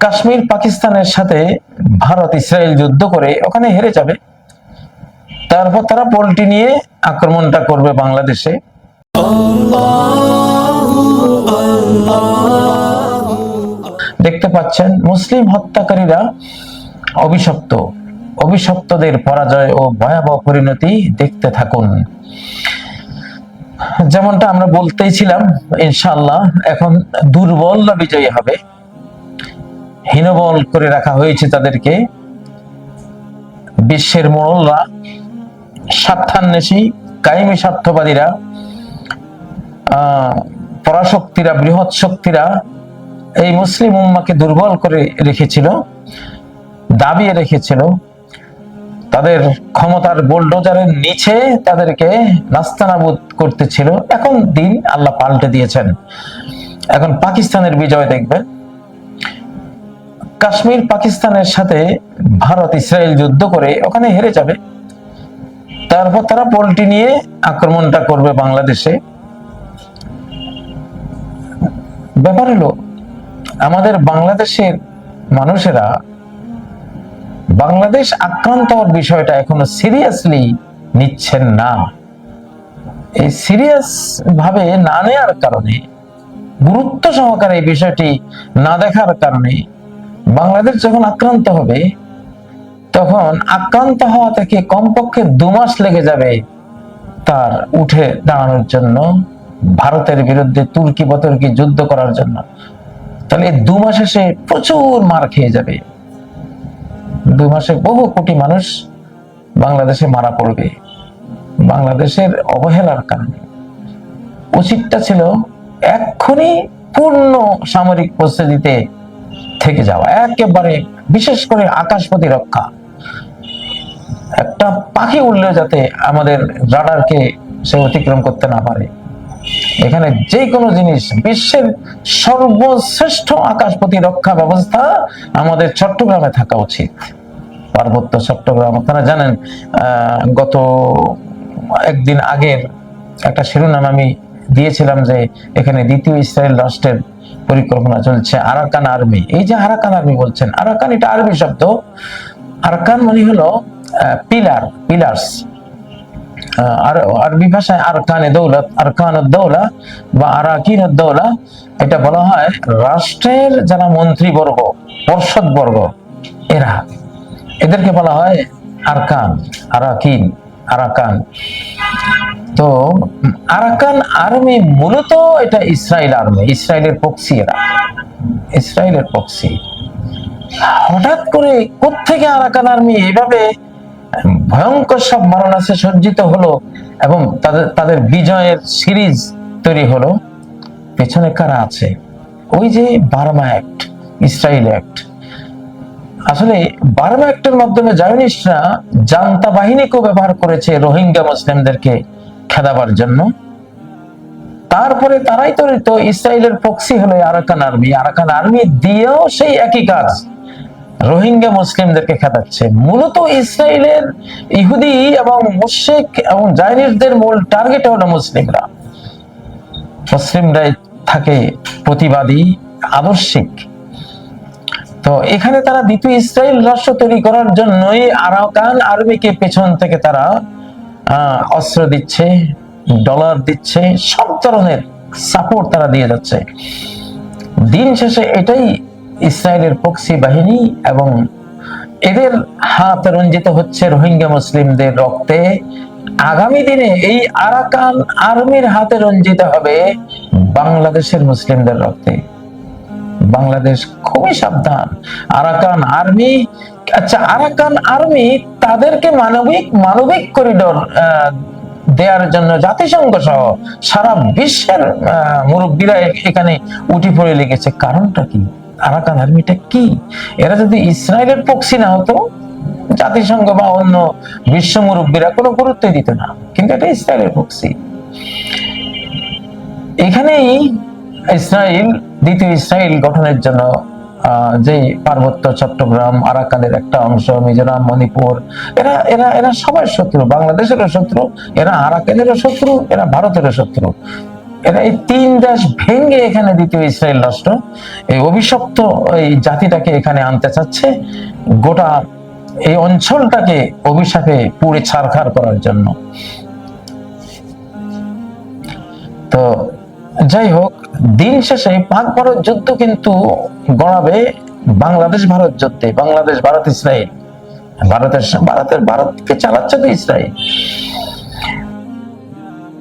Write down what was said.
কাশ্মীর পাকিস্তানের সাথে ভারত ইসরায়েল যুদ্ধ করে ওখানে হেরে যাবে, তারপর তারা পোল্টি নিয়ে আক্রমণটা করবে বাংলাদেশে। দেখতে পাচ্ছেন মুসলিম হত্যাকারীরা অভিশপ্ত, অভিশপ্তদের পরাজয় ও ভয়াবহ পরিণতি দেখতে থাকুন। যেমনটা আমরা বলতেই ছিলাম, ইনশাআল্লাহ এখন দুর্বলরা বিজয়ী হবে। হীনবল করে রাখা হয়েছে তাদেরকে। বিশ্বের মোড়লরা, স্বার্থান্বেষী, কায়েমি স্বার্থবাদীরা, পরাশক্তিরা, বৃহৎ শক্তিরা এই মুসলিম উম্মাকে দুর্বল করে রেখেছিল, দাবিয়ে রেখেছিল। তাদের ক্ষমতার বোলডোজারের নিচে তাদেরকে নাস্তানাবুদ করতেছিল। এখন দিন আল্লাহ পাল্টে দিয়েছেন। এখন পাকিস্তানের বিজয় দেখবেন। কাশ্মীর পাকিস্তানের সাথে ভারত ইসরায়েল যুদ্ধ করে ওখানে হেরে যাবে, তারপর তারা পোল্টি নিয়ে আক্রমণটা করবে বাংলাদেশে। ব্যাপার হলো, আমাদের বাংলাদেশের মানুষেরা বাংলাদেশ আক্রান্ত হওয়ার বিষয়টা এখনো সিরিয়াসলি নিচ্ছেন না। এই সিরিয়াস ভাবে না নেওয়ার কারণে, গুরুত্ব সহকারে এই বিষয়টি না দেখার কারণে বাংলাদেশ যখন আক্রান্ত হবে, তখন আক্রান্ত হওয়া থেকে কমপক্ষে 2 মাস লেগে যাবে তার উঠে দাঁড়ানোর জন্য, ভারতের বিরুদ্ধে তুর্কি বতর্কি যুদ্ধ করার জন্য। তাহলে 2 মাসে সে প্রচুর মার খেয়ে যাবে। 2 মাসে বহু কোটি মানুষ বাংলাদেশে মারা পড়বে বাংলাদেশের অবহেলার কারণে। উচিতটা ছিল এক্ষুনি পূর্ণ সামরিক প্রস্তুতিতে থেকে যাওয়া, একেবারে বিশেষ করে আকাশ প্রতিরক্ষা। একটা পাখি উড়লেও যাতে আমাদের রাডারকে সে অতিক্রম করতে না পারে। এখানে যে কোনো জিনিস, বিশ্বের সর্বশ্রেষ্ঠ আকাশ প্রতিরক্ষা ব্যবস্থা আমাদের চট্টগ্রামে থাকা উচিত। পার্বত্য চট্টগ্রাম, আপনারা জানেন গত একদিন আগের একটা শিরোনাম আমি দিয়েছিলাম যে এখানে দ্বিতীয় ইসরায়েল রাষ্ট্রের পরিকল্পনা চলছে। আরাকান আর্মি, এই যে আরাকান আর্মি বলছেন, আরাকান এটা আরবি শব্দ। আরাকান মানে হলো পিলার, পিলার্স। আর আরবি ভাষায় আরকানে দৌলত, আরকানুদ্দৌলা বা আরাকিনুদ্দৌলা, এটা বলা হয় রাষ্ট্রের যারা মন্ত্রীবর্গ, পর্ষদবর্গ, এদেরকে বলা হয় আরকান, আরাকিন, আরাকান। তো আরাকান আর্মি মূলত এটা ইসরায়েল আর্মি, ইসরায়েলের পক্ষী। এরা ইসরায়েলের পক্ষী। হঠাৎ করে কোত্থেকে আরাকান আর্মি এভাবে ভয়ঙ্কর সব মারণাস্ত্রে সজ্জিত হলো এবং তাদের বিজয়ের সিরিজ তৈরি হলো? পেছনে কারা আছে? ওই যে বার্মা অ্যাক্ট, ইসরায়েল অ্যাক্ট। আসলে বার্মা অ্যাক্টের মাধ্যমে জায়নিস্টরা জান্তা বাহিনীকেও ব্যবহার করেছে রোহিঙ্গা মুসলিমদেরকে খেদাবার জন্য। তারপরে তারাই তো ইসরায়েলের প্রক্সি হলো আরাকান আর্মি। আরাকান আর্মি দিয়েও সেই একই কাজ, রোহিঙ্গা মুসলিমদেরকে খেদাচ্ছে। মূলত ইসরায়েলের ইহুদি এবং মুশরিক এবং জায়নিস্টদের মূল টার্গেট হলো মুসলিমরা। মুসলিমরাই থাকে প্রতিবাদী, আদর্শিক। তো এখানে তারা দ্বিতীয় ইসরায়েল রাষ্ট্র তৈরি করার জন্যই আরাকান আর্মিকে পেছন থেকে তারা অস্ত্র দিচ্ছে, ডলার দিচ্ছে, সব ধরনের সাপোর্ট তারা দিয়ে যাচ্ছে। দিন শেষে এটাই ইসরায়েলের প্রক্সি বাহিনী এবং এদের হাত রঞ্জিত হচ্ছে রোহিঙ্গা মুসলিমদের রক্তে। আগামী দিনে এই আরাকান আর্মির হাতে রঞ্জিত হবে বাংলাদেশের মুসলিমদের রক্তে। বাংলাদেশ খুবই সাবধান। আরাকান আর্মি, আচ্ছা আরাকান আর্মি তাদেরকে মানবিক করিডোর দেওয়ার জন্য জাতিসংঘ সহ সারা বিশ্বের মুরব্বীরা এখানে উঠে পড়ে লেগেছে। কারণটা কি? আরাকান আর্মিটা কি? এরা যদি ইসরায়েলের পক্ষী না হতো, জাতিসংঘ বা অন্য বিশ্ব মুরব্বীরা কোনো গুরুত্ব দিত না, কিন্তু এটা ইসরায়েলের পক্ষী। এখানেই ইসরায়েল দ্বিতীয় ইসরায়েল গঠনের জন্য যে পার্বত্য চট্টগ্রাম, আরাকানের একটা অংশ, মিজোরাম, মণিপুর, এরা এরা এরা সবার শত্রু। বাংলাদেশেরও শত্রু, এরা আরাকানেরও শত্রু, এরা ভারতেরও শত্রু। এরা এই 3 দেশ ভেঙে এখানে দ্বিতীয় ইসরায়েল রাষ্ট্র, এই অভিশপ্ত এই জাতিটাকে এখানে আনতে চাচ্ছে, গোটা এই অঞ্চলটাকে অভিশাপে পুড়ে ছারখার করার জন্য। তো যাই হোক, দিন শেষে পাক ভারত যুদ্ধ কিন্তু গড়াবে বাংলাদেশ ভারত যুদ্ধে। বাংলাদেশ ভারত ইসরায়েল, ভারতকে চালাচ্ছে তো ইসরায়েল।